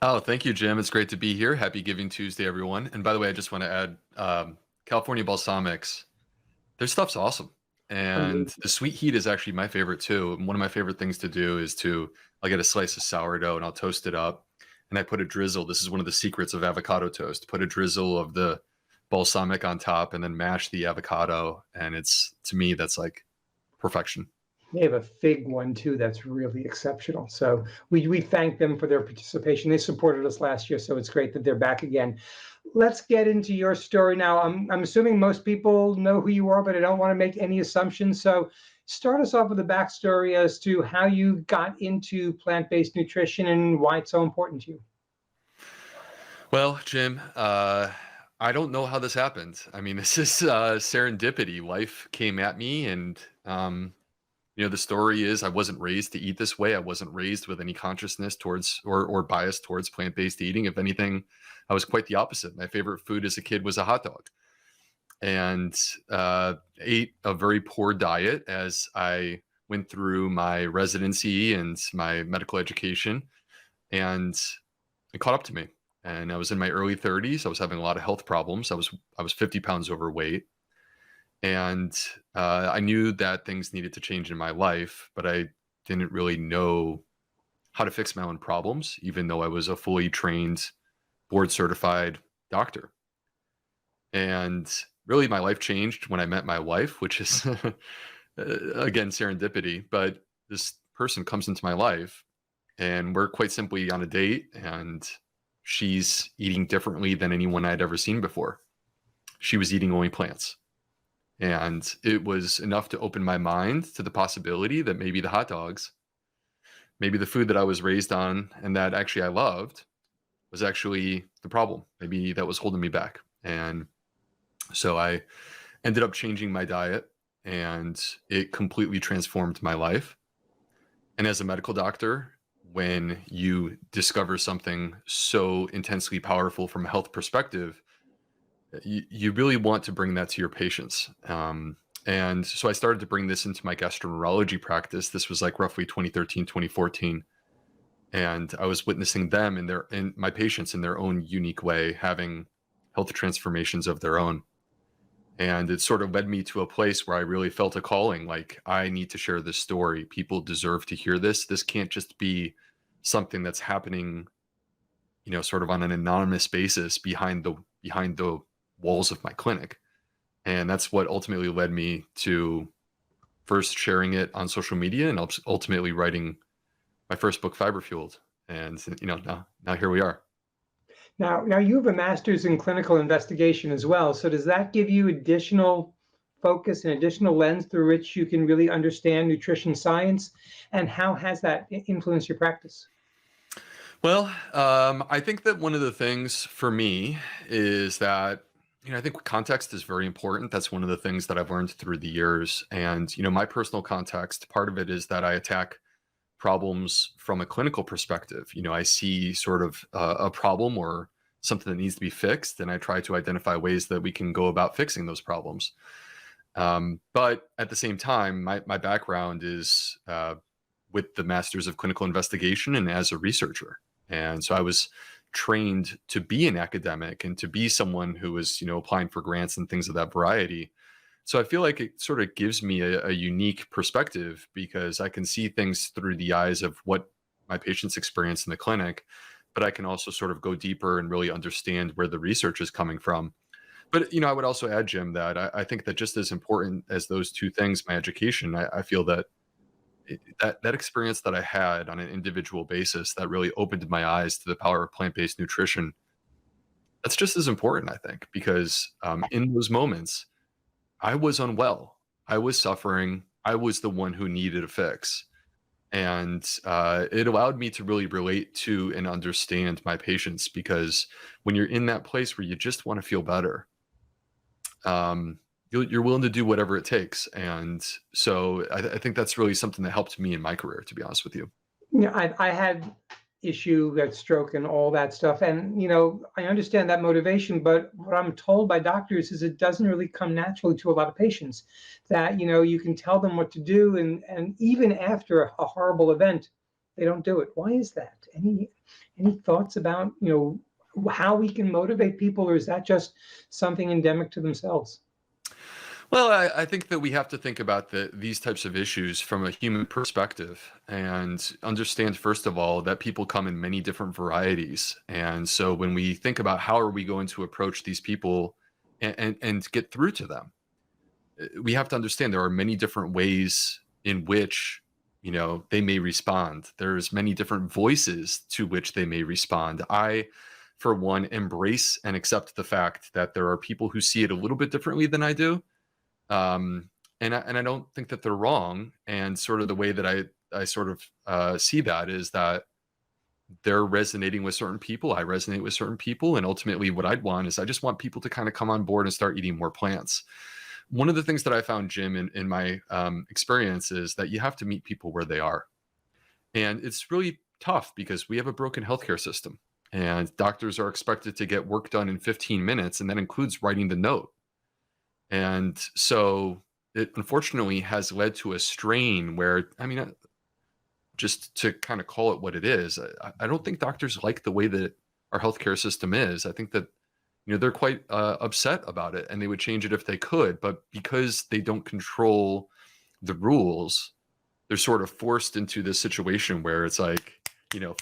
Oh, thank you, Jim. It's great to be here. Happy Giving Tuesday, everyone. And by the way, I just want to add California balsamics. Their stuff's awesome. And Amazing. the sweet heat is actually my favorite too. And one of my favorite things to do is I'll get a slice of sourdough and I'll toast it up. And I put a drizzle. This is one of the secrets of avocado toast. Put a drizzle of the balsamic on top and then mash the avocado. And to me, that's like perfection. They have a fig one too that's really exceptional. So we thank them for their participation. They supported us last year, so it's great that they're back again. Let's get into your story now. I'm assuming most people know who you are, but I don't want to make any assumptions. So start us off with a backstory as to how you got into plant-based nutrition and why it's so important to you. Well, Jim, I don't know how this happened. I mean, this is serendipity. Life came at me, and the story is I wasn't raised to eat this way. I wasn't raised with any consciousness towards or bias towards plant-based eating. If anything, I was quite the opposite. My favorite food as a kid was a hot dog, and ate a very poor diet as I went through my residency and my medical education, and it caught up to me. And I was in my early 30s. I was having a lot of health problems. I was 50 pounds overweight, and I knew that things needed to change in my life, but I didn't really know how to fix my own problems, even though I was a fully trained, board certified doctor. And really, my life changed when I met my wife, which is, again, serendipity. But this person comes into my life, and we're quite simply on a date, and she's eating differently than anyone I'd ever seen before. She was eating only plants. And it was enough to open my mind to the possibility that maybe the hot dogs, maybe the food that I was raised on and that actually I loved was actually the problem. Maybe that was holding me back. And so I ended up changing my diet, and it completely transformed my life. And as a medical doctor, when you discover something so intensely powerful from a health perspective, you really want to bring that to your patients. And so I started to bring this into my gastroenterology practice. This was like roughly 2013, 2014. And I was witnessing them and my patients in their own unique way, having health transformations of their own. And it sort of led me to a place where I really felt a calling, like I need to share this story. People deserve to hear this. This can't just be something that's happening, sort of on an anonymous basis behind the walls of my clinic. And that's what ultimately led me to first sharing it on social media and ultimately writing my first book, Fiber Fueled. And now here we are. Now you have a master's in clinical investigation as well. So does that give you additional focus and additional lens through which you can really understand nutrition science? And how has that influenced your practice? Well, I think that one of the things for me is that, I think context is very important. That's one of the things that I've learned through the years. And, my personal context, part of it is that I attack problems from a clinical perspective. I see sort of a problem or something that needs to be fixed, and I try to identify ways that we can go about fixing those problems. But at the same time, my background is with the Masters of Clinical Investigation and as a researcher. And so I was trained to be an academic and to be someone who was, applying for grants and things of that variety. So I feel like it sort of gives me a unique perspective because I can see things through the eyes of what my patients experience in the clinic, but I can also sort of go deeper and really understand where the research is coming from. But, I would also add, Jim, that I think that just as important as those two things, my education, I feel that that experience that I had on an individual basis that really opened my eyes to the power of plant-based nutrition, that's just as important, I think, because in those moments, I was unwell. I was suffering. I was the one who needed a fix. And it allowed me to really relate to and understand my patients because when you're in that place where you just want to feel better, you're willing to do whatever it takes. And so I think that's really something that helped me in my career, to be honest with you. I had issue, that stroke and all that stuff. And, I understand that motivation, but what I'm told by doctors is it doesn't really come naturally to a lot of patients that, you can tell them what to do. And even after a horrible event, They don't do it. Why is that? Any thoughts about, how we can motivate people, or is that just something endemic to themselves? Well, I think that we have to think about these types of issues from a human perspective and understand, first of all, that people come in many different varieties. And so when we think about how are we going to approach these people and get through to them, we have to understand there are many different ways in which they may respond. There's many different voices to which they may respond. I, for one, embrace and accept the fact that there are people who see it a little bit differently than I do, and I don't think that they're wrong. And sort of the way that I sort of see that is that they're resonating with certain people. I resonate with certain people, and ultimately, what I'd want is I just want people to kind of come on board and start eating more plants. One of the things that I found, Jim, in my experience is that you have to meet people where they are. And it's really tough because we have a broken healthcare system and doctors are expected to get work done in 15 minutes. And that includes writing the note. And so it unfortunately has led to a strain where, just to kind of call it what it is, I don't think doctors like the way that our healthcare system is. I think that they're quite upset about it, and they would change it if they could. But because they don't control the rules, they're sort of forced into this situation where it's like,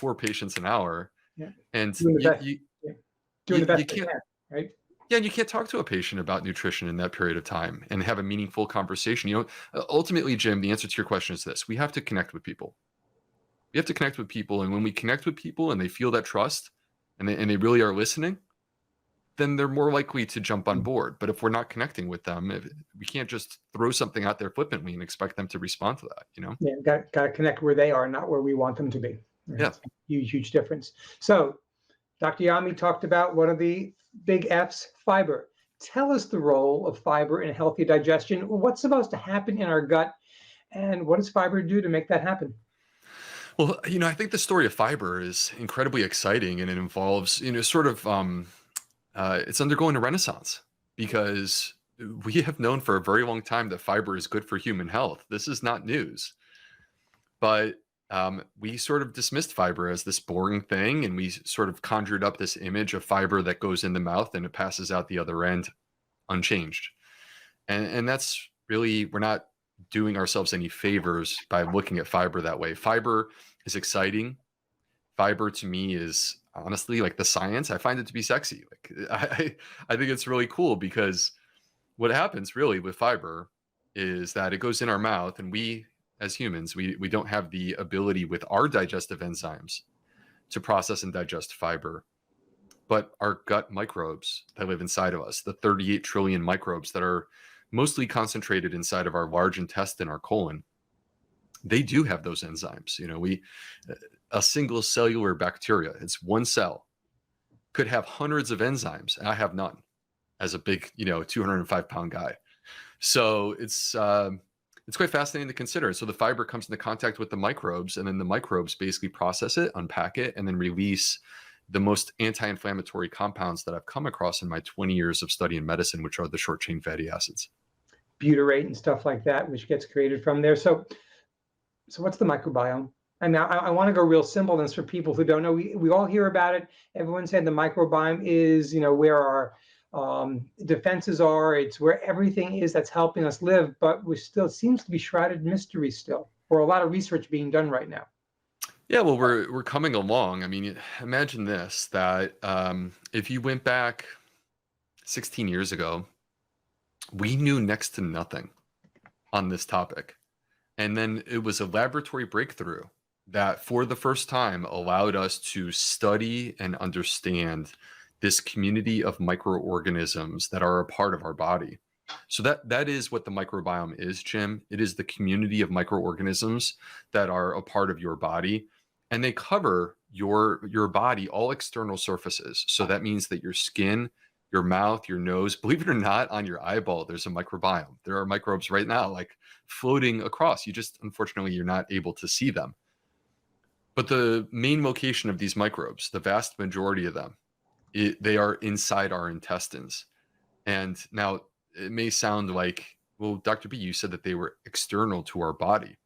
4 patients an hour, Yeah. and Doing the best. Yeah. Doing the best you they can't, can, right? yeah, and you can't talk to a patient about nutrition in that period of time and have a meaningful conversation. Ultimately, Jim, the answer to your question is this: we have to connect with people. We have to connect with people, and when we connect with people and they feel that trust, and they really are listening, then they're more likely to jump on board. But if we're not connecting with them, we can't just throw something out there flippantly and expect them to respond to that. Yeah, got to connect where they are, not where we want them to be. Right? Yeah. It's a huge difference. So, Dr. Yami talked about one of the big F's, fiber. Tell us the role of fiber in healthy digestion. What's supposed to happen in our gut, and what does fiber do to make that happen? Well, I think the story of fiber is incredibly exciting, and it involves, sort of, it's undergoing a renaissance because we have known for a very long time that fiber is good for human health. This is not news, but we sort of dismissed fiber as this boring thing, and we sort of conjured up this image of fiber that goes in the mouth and it passes out the other end unchanged. And that's really, we're not doing ourselves any favors by looking at fiber that way. Fiber is exciting. Fiber to me is honestly like the science. I find it to be sexy. Like I think it's really cool because what happens really with fiber is that it goes in our mouth, and we as humans, we don't have the ability with our digestive enzymes to process and digest fiber. But our gut microbes that live inside of us, the 38 trillion microbes that are mostly concentrated inside of our large intestine, our colon, they do have those enzymes. A single cellular bacteria, it's one cell, could have hundreds of enzymes, and I have none as a big, 205-pound guy. So it's quite fascinating to consider. So the fiber comes into contact with the microbes, and then the microbes basically process it, unpack it, and then release the most anti-inflammatory compounds that I've come across in my 20 years of study in medicine, which are the short chain fatty acids. Butyrate and stuff like that, which gets created from there. So what's the microbiome? And now I want to go real simple. This for people who don't know. We all hear about it. Everyone said the microbiome is, where our defenses are. It's where everything is that's helping us live. But we still seems to be shrouded in mystery still, or a lot of research being done right now. Yeah, well, we're coming along. Imagine this: that if you went back 16 years ago, we knew next to nothing on this topic. And then it was a laboratory breakthrough that for the first time allowed us to study and understand this community of microorganisms that are a part of our body. So that is what the microbiome is, Jim. It is the community of microorganisms that are a part of your body, and they cover your body, all external surfaces. So that means that your skin, your mouth, your nose, believe it or not, on your eyeball, there's a microbiome. There are microbes right now, like floating across. Unfortunately, you're not able to see them. But the main location of these microbes, the vast majority of them, they are inside our intestines. And now it may sound like, well, Dr. B, you said that they were external to our body.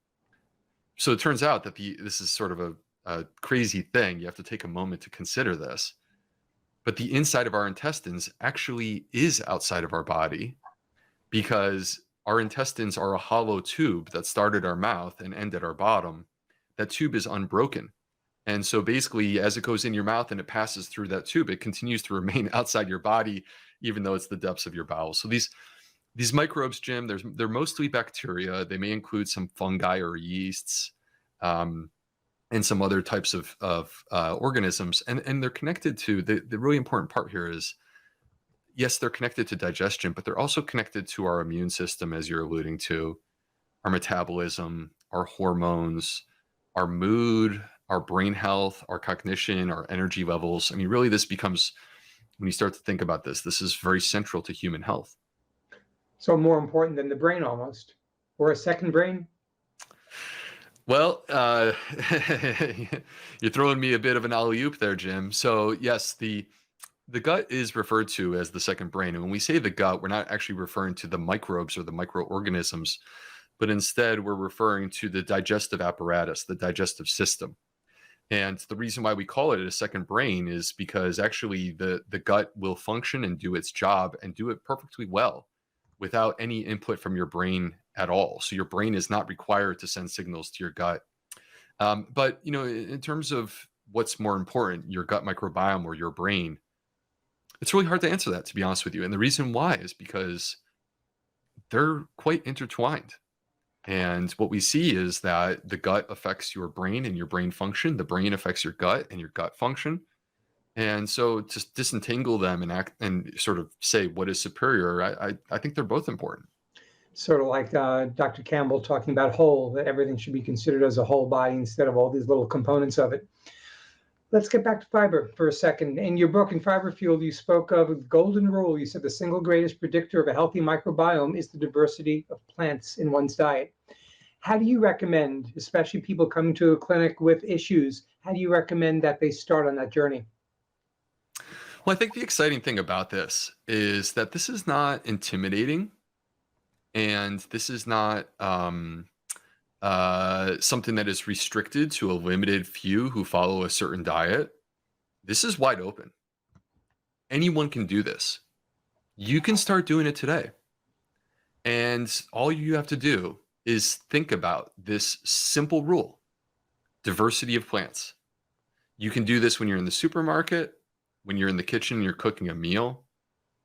So it turns out that this is sort of a a crazy thing. You have to take a moment to consider this. But the inside of our intestines actually is outside of our body, because our intestines are a hollow tube that started our mouth and ended our bottom. That tube is unbroken. And so basically, as it goes in your mouth and it passes through that tube, it continues to remain outside your body, even though it's the depths of your bowels. So these microbes, Jim, they're mostly bacteria. They may include some fungi or yeasts, and some other types of organisms. And they're connected to, the really important part here is, yes, they're connected to digestion, but they're also connected to our immune system, as you're alluding to, our metabolism, our hormones, our mood, our brain health, our cognition, our energy levels. I mean, really, this becomes, when you start to think about this, this is very central to human health. So more important than the brain almost, or a second brain? Well, you're throwing me a bit of an alley-oop there, Jim. So yes, the gut is referred to as the second brain. And when we say the gut, we're not actually referring to the microbes or the microorganisms, but instead we're referring to the digestive apparatus, the digestive system. And the reason why we call it a second brain is because actually the gut will function and do its job and do it perfectly well without any input from your brain at all. So your brain is not required to send signals to your gut. But in terms of what's more important, your gut microbiome or your brain, it's really hard to answer that, to be honest with you. And the reason why is because they're quite intertwined. And what we see is that the gut affects your brain and your brain function. The brain affects your gut and your gut function. And so to disentangle them and act and sort of say what is superior, I think they're both important. Sort of like Dr. Campbell talking about whole, that everything should be considered as a whole body instead of all these little components of it. Let's get back to fiber for a second. In your book, In Fiber Fuel, you spoke of a golden rule. You said the single greatest predictor of a healthy microbiome is the diversity of plants in one's diet. How do you recommend, especially people coming to a clinic with issues, how do you recommend that they start on that journey? Well, I think the exciting thing about this is that this is not intimidating, and this is not something that is restricted to a limited few who follow a certain diet. This is wide open. Anyone can do this. You can start doing it today. And all you have to do is think about this simple rule: diversity of plants. You can do this when you're in the supermarket, when you're in the kitchen, you're cooking a meal,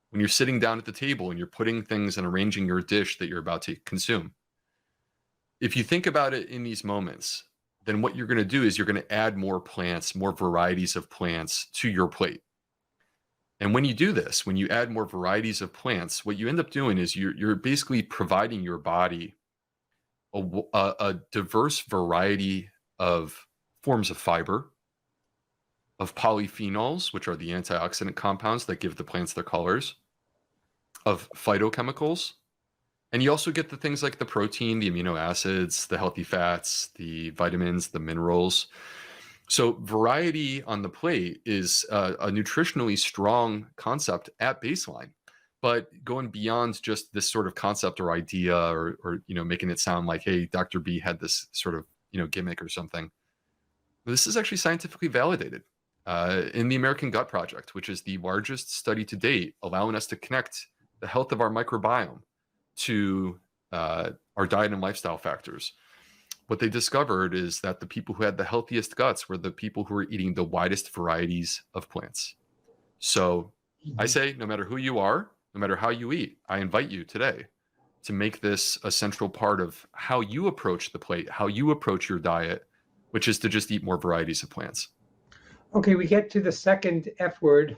when you're sitting down at the table and you're putting things and arranging your dish that you're about to consume. If you think about it in these moments, then what you're going to do is you're going to add more plants, more varieties of plants to your plate. And when you do this, when you add more varieties of plants, what you end up doing is you're basically providing your body a diverse variety of forms of fiber, of polyphenols, which are the antioxidant compounds that give the plants their colors, of phytochemicals. And you also get the things like the protein, the amino acids, the healthy fats, the vitamins, the minerals. So variety on the plate is a nutritionally strong concept at baseline. But going beyond just this sort of concept or idea, or making it sound like, hey, Dr. B had this sort of gimmick or something, this is actually scientifically validated in the American Gut Project, which is the largest study to date, allowing us to connect the health of our microbiome to our diet and lifestyle factors. What they discovered is that the people who had the healthiest guts were the people who were eating the widest varieties of plants. So I say, no matter who you are, no matter how you eat, I invite you today to make this a central part of how you approach the plate, how you approach your diet, which is to just eat more varieties of plants. Okay, we get to the second F word,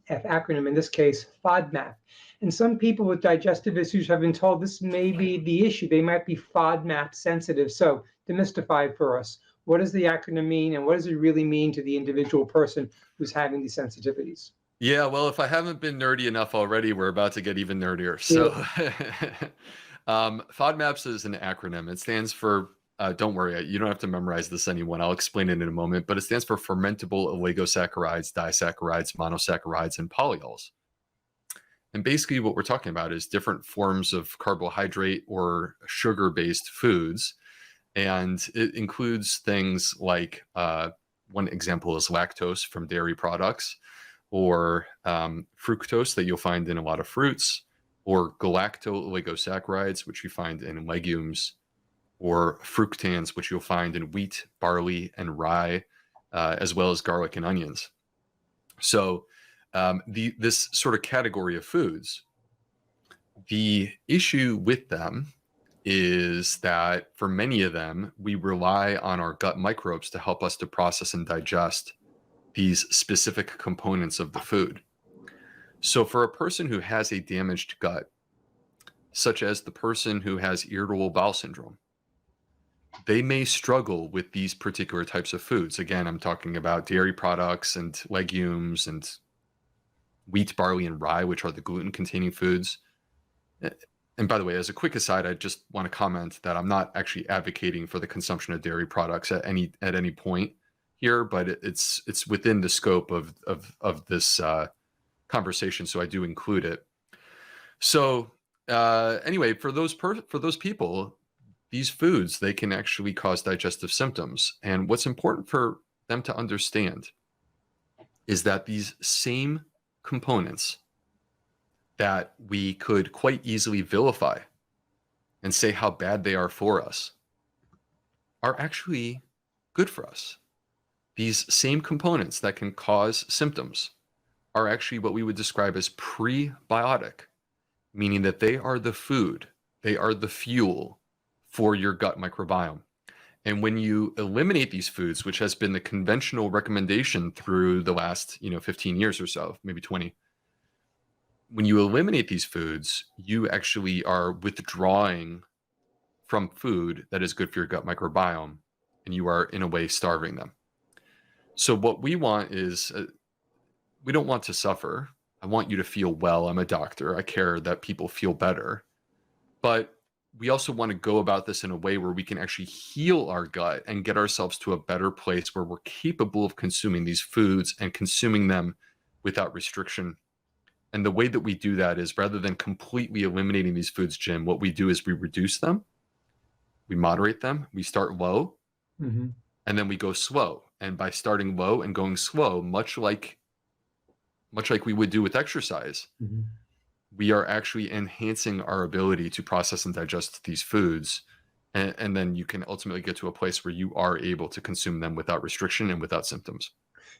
F acronym, in this case, FODMAP. And some people with digestive issues have been told this may be the issue. They might be FODMAP sensitive. So demystify for us. What does the acronym mean, and what does it really mean to the individual person who's having these sensitivities? Yeah, well, if I haven't been nerdy enough already, we're about to get even nerdier. So FODMAPs is an acronym. It stands for, don't worry, you don't have to memorize this, anyone. I'll explain it in a moment, but it stands for fermentable oligosaccharides, disaccharides, monosaccharides, and polyols. And basically what we're talking about is different forms of carbohydrate or sugar-based foods And it includes things like one example is lactose from dairy products, or fructose that you'll find in a lot of fruits, or galacto-oligosaccharides, which you find in legumes, or fructans, which you'll find in wheat, barley, and rye, as well as garlic and onions. So this sort of category of foods, the issue with them is that for many of them, we rely on our gut microbes to help us to process and digest these specific components of the food. So for a person who has a damaged gut, such as the person who has irritable bowel syndrome, they may struggle with these particular types of foods. Again, I'm talking about dairy products and legumes and wheat, barley, and rye, which are the gluten-containing foods. And by the way, as a quick aside, I just want to comment that I'm not actually advocating for the consumption of dairy products at any point here, but it's within the scope of this conversation, so I do include it. So anyway, for those people, these foods, they can actually cause digestive symptoms. And what's important for them to understand is that these same components that we could quite easily vilify and say how bad they are for us are actually good for us. These same components that can cause symptoms are actually what we would describe as prebiotic, meaning that they are the food, they are the fuel for your gut microbiome. And when you eliminate these foods, which has been the conventional recommendation through the last 15 years or so, maybe 20, when you eliminate these foods, you actually are withdrawing from food that is good for your gut microbiome, and you are in a way starving them. So what we want is, we don't want to suffer. I want you to feel well. I'm a doctor. I care that people feel better. But we also want to go about this in a way where we can actually heal our gut and get ourselves to a better place where we're capable of consuming these foods and consuming them without restriction. And the way that we do that is, rather than completely eliminating these foods, Jim, what we do is we reduce them, we moderate them, we start low, Mm-hmm. and then we go slow. And by starting low and going slow, much like we would do with exercise, Mm-hmm. we are actually enhancing our ability to process and digest these foods. And then you can ultimately get to a place where you are able to consume them without restriction and without symptoms.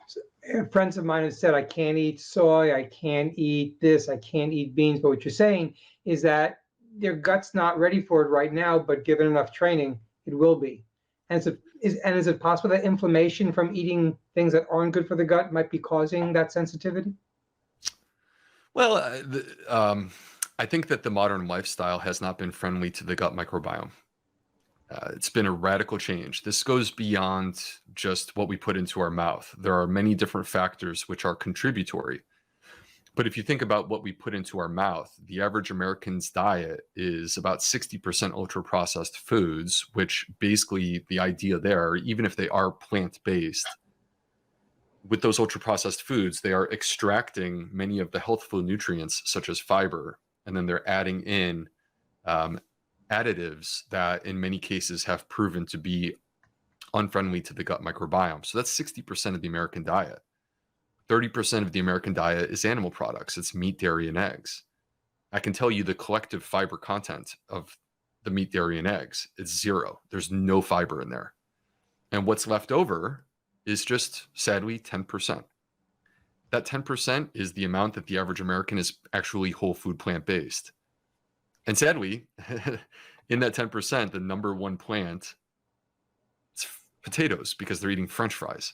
So, friends of mine have said, I can't eat soy, I can't eat this, I can't eat beans. But what you're saying is that their gut's not ready for it right now, but given enough training, it will be. And is it possible that inflammation from eating things that aren't good for the gut might be causing that sensitivity? Well, I think that the modern lifestyle has not been friendly to the gut microbiome. It's been a radical change. This goes beyond just what we put into our mouth. There are many different factors which are contributory. But if you think about what we put into our mouth, the average American's diet is about 60% ultra-processed foods, which basically the idea there, even if they are plant-based, with those ultra-processed foods, they are extracting many of the healthful nutrients, such as fiber, and then they're adding in additives that in many cases have proven to be unfriendly to the gut microbiome. So that's 60% of the American diet. 30% of the American diet is animal products. It's meat, dairy, and eggs. I can tell you the collective fiber content of the meat, dairy, and eggs, it's zero. There's no fiber in there. And what's left over is just, sadly, 10%. That 10% is the amount that the average American is actually whole food plant-based. And sadly, in that 10%, the number one plant, it's potatoes, because they're eating French fries.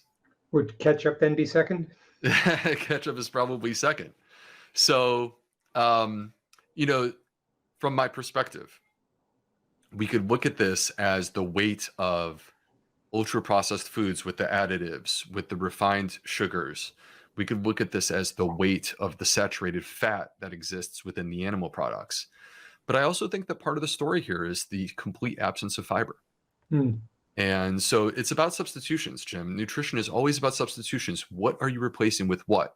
Would ketchup then be second? Ketchup is probably second. So, from my perspective, we could look at this as the weight of ultra-processed foods with the additives, with the refined sugars. We could look at this as the weight of the saturated fat that exists within the animal products. But I also think that part of the story here is the complete absence of fiber. And so it's about substitutions, Jim. Nutrition is always about substitutions. What are you replacing with what?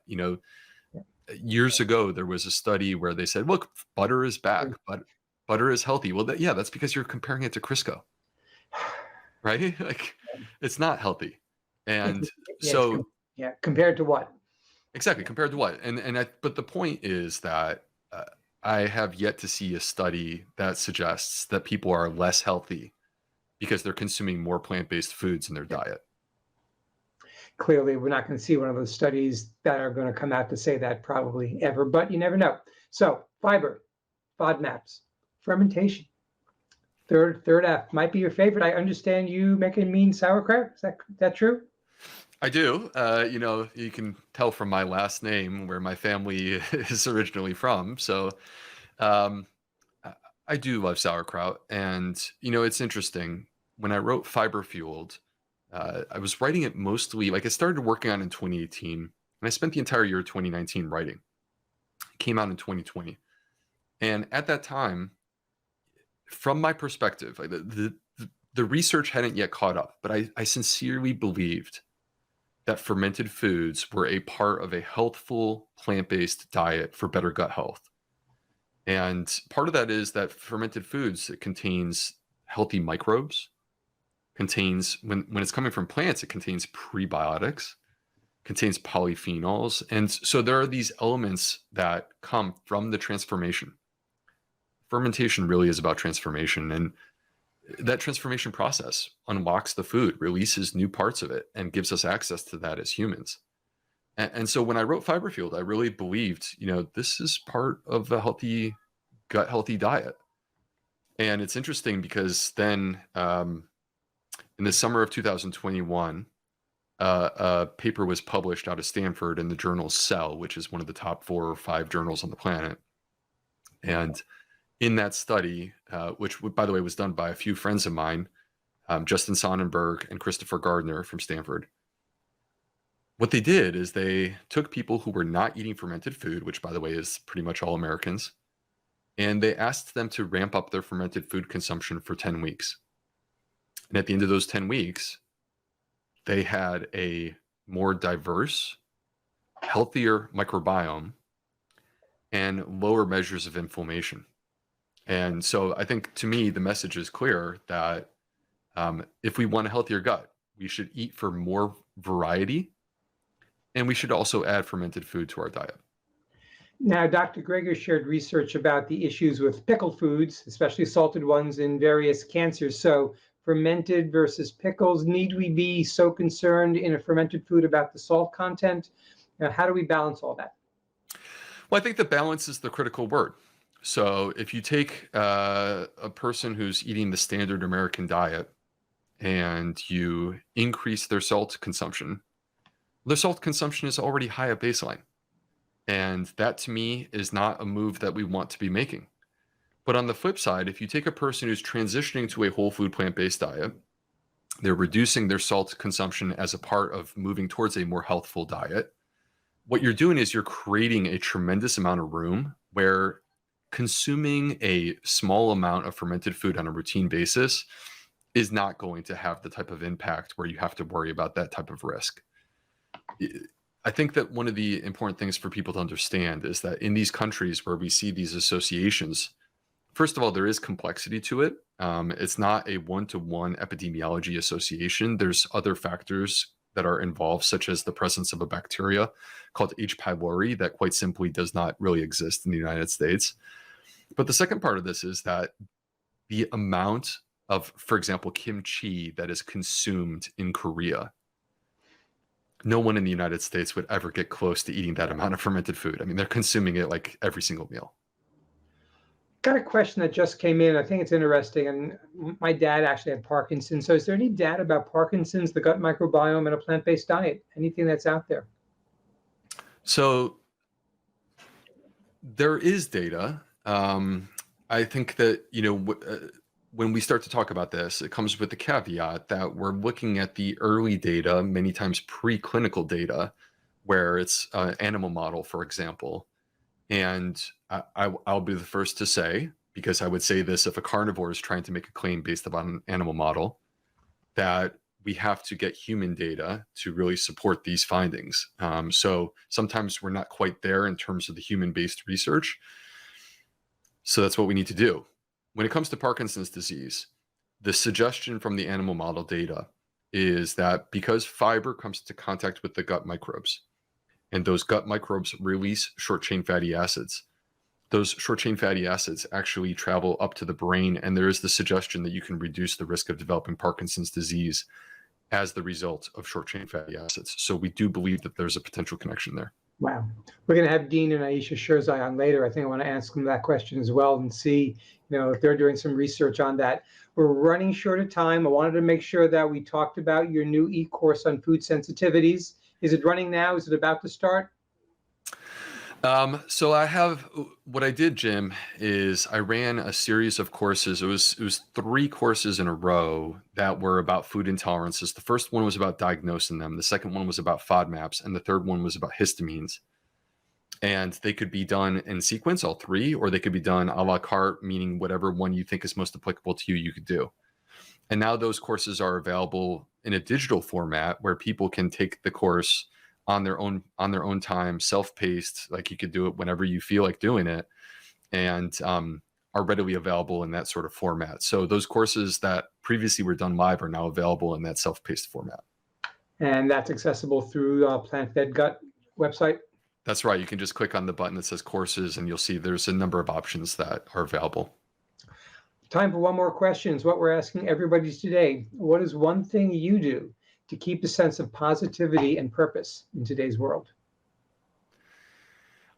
Years ago, there was a study where they said, look, butter is back, but butter is healthy. Well, that's because you're comparing it to Crisco. right? Like it's not healthy. It's, And yeah, it's, so yeah, compared to what? exactly Yeah. compared to what? But the point is that I have yet to see a study that suggests that people are less healthy because they're consuming more plant-based foods in their Yeah. diet. Clearly, we're not going to see one of those studies that are going to come out to say that probably ever, but you never know. So fiber, FODMAPs, fermentation. Third F might be your favorite. I understand you make a mean sauerkraut. Is that true? I do. You can tell from my last name where my family is originally from. So um, I I do love sauerkraut. And, it's interesting. When I wrote Fiber Fueled, I was writing it mostly, like I started working on it in 2018, and I spent the entire year of 2019 writing. It came out in 2020. And at that time, from my perspective, like the research hadn't yet caught up, but I sincerely believed that fermented foods were a part of a healthful plant-based diet for better gut health. And part of that is that fermented foods, it contains healthy microbes, contains when it's coming from plants, it contains prebiotics, contains polyphenols. And so there are these elements that come from the transformation. Fermentation really is about transformation, and that transformation process unlocks the food, releases new parts of it, and gives us access to that as humans. And so when I wrote Fiber Fueled, I really believed, this is part of a healthy, gut healthy diet. And it's interesting because then in the summer of 2021, a paper was published out of Stanford in the journal Cell, which is one of the top 4 or 5 journals on the planet. And in that study, which by the way was done by a few friends of mine, Justin Sonnenberg and Christopher Gardner from Stanford, what they did is they took people who were not eating fermented food, which by the way is pretty much all Americans, and they asked them to ramp up their fermented food consumption for 10 weeks. And at the end of those 10 weeks, they had a more diverse, healthier microbiome and lower measures of inflammation. And so I think to me, the message is clear that if we want a healthier gut, we should eat for more variety, and we should also add fermented food to our diet. Now, Dr. Greger shared research about the issues with pickled foods, especially salted ones, in various cancers. So fermented versus pickles, need we be so concerned in a fermented food about the salt content? How do we balance all that? Well, I think the balance is the critical word. So if you take a person who's eating the standard American diet and you increase their salt consumption, their salt consumption is already high at baseline. And that to me is not a move that we want to be making. But on the flip side, if you take a person who's transitioning to a whole food plant-based diet, they're reducing their salt consumption as a part of moving towards a more healthful diet. What you're doing is you're creating a tremendous amount of room where consuming a small amount of fermented food on a routine basis is not going to have the type of impact where you have to worry about that type of risk. I think that one of the important things for people to understand is that in these countries where we see these associations, first of all, there is complexity to it. It's not a one-to-one epidemiology association. There's other factors that are involved, such as the presence of a bacteria called H. pylori that quite simply does not really exist in the United States. But the second part of this is that the amount of, for example, kimchi that is consumed in Korea, no one in the United States would ever get close to eating that amount of fermented food. I mean, they're consuming it like every single meal. Got a question that just came in. I think it's interesting. And my dad actually had Parkinson's. So is there any data about Parkinson's, the gut microbiome, and a plant-based diet? Anything that's out there? So there is data. I think that, when we start to talk about this, it comes with the caveat that we're looking at the early data, many times preclinical data, where it's an animal model, for example. And I'll be the first to say, because I would say this if a carnivore is trying to make a claim based upon an animal model, that we have to get human data to really support these findings. So sometimes we're not quite there in terms of the human-based research. So that's what we need to do. When it comes to Parkinson's disease, the suggestion from the animal model data is that because fiber comes into contact with the gut microbes, and those gut microbes release short-chain fatty acids, those short-chain fatty acids actually travel up to the brain, and there is the suggestion that you can reduce the risk of developing Parkinson's disease as the result of short-chain fatty acids. So we do believe that there's a potential connection there. Wow. We're going to have Dean and Aisha Sherzai on later. I think I want to ask them that question as well and see, if they're doing some research on that. We're running short of time. I wanted to make sure that we talked about your new e-course on food sensitivities. Is it running now? Is it about to start? So what I did, Jim, is I ran a series of courses. It was 3 courses in a row that were about food intolerances. The first one was about diagnosing them. The second one was about FODMAPs, and the third one was about histamines. And they could be done in sequence, all 3, or they could be done a la carte, meaning whatever one you think is most applicable to you, you could do. And now those courses are available in a digital format where people can take the course on their own time, self-paced, like you could do it whenever you feel like doing it, and are readily available in that sort of format. So those courses that previously were done live are now available in that self-paced format. And that's accessible through Plantathon Gut website? That's right. You can just click on the button that says courses, and you'll see there's a number of options that are available. Time for one more question. It's what we're asking everybody today. What is one thing you do to keep a sense of positivity and purpose in today's world?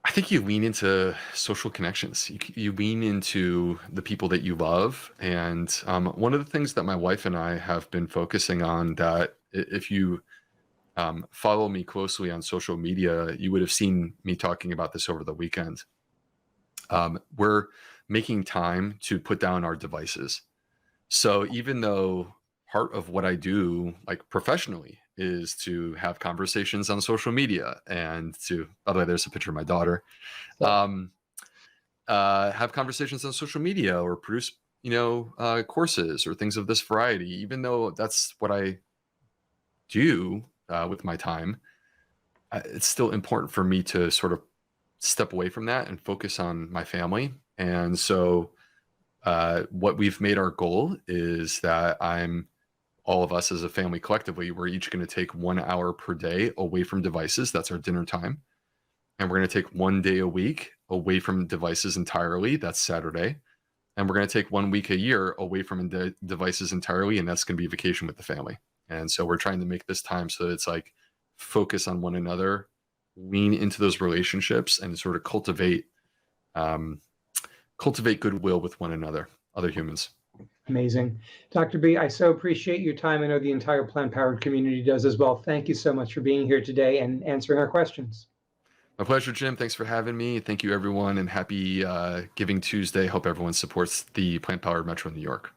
I think you lean into social connections. You lean into the people that you love. And one of the things that my wife and I have been focusing on, that if you follow me closely on social media, you would have seen me talking about this over the weekend. We're making time to put down our devices. So even though part of what I do, like professionally, is to have conversations on social media and by the way, there's a picture of my daughter, have conversations on social media or produce, courses or things of this variety. Even though that's what I do with my time, it's still important for me to sort of step away from that and focus on my family. And so what we've made our goal is that all of us as a family collectively, we're each going to take 1 hour per day away from devices. That's our dinner time. And we're going to take 1 day a week away from devices entirely. That's Saturday. And we're going to take 1 week a year away from devices entirely. And that's going to be vacation with the family. And so we're trying to make this time so that it's like focus on one another, lean into those relationships, and sort of cultivate goodwill with one another, other humans. Amazing. Dr. B, I so appreciate your time. I know the entire Plant Powered community does as well. Thank you so much for being here today and answering our questions. My pleasure, Jim. Thanks for having me. Thank you, everyone, and happy Giving Tuesday. Hope everyone supports the Plant Powered Metro New York.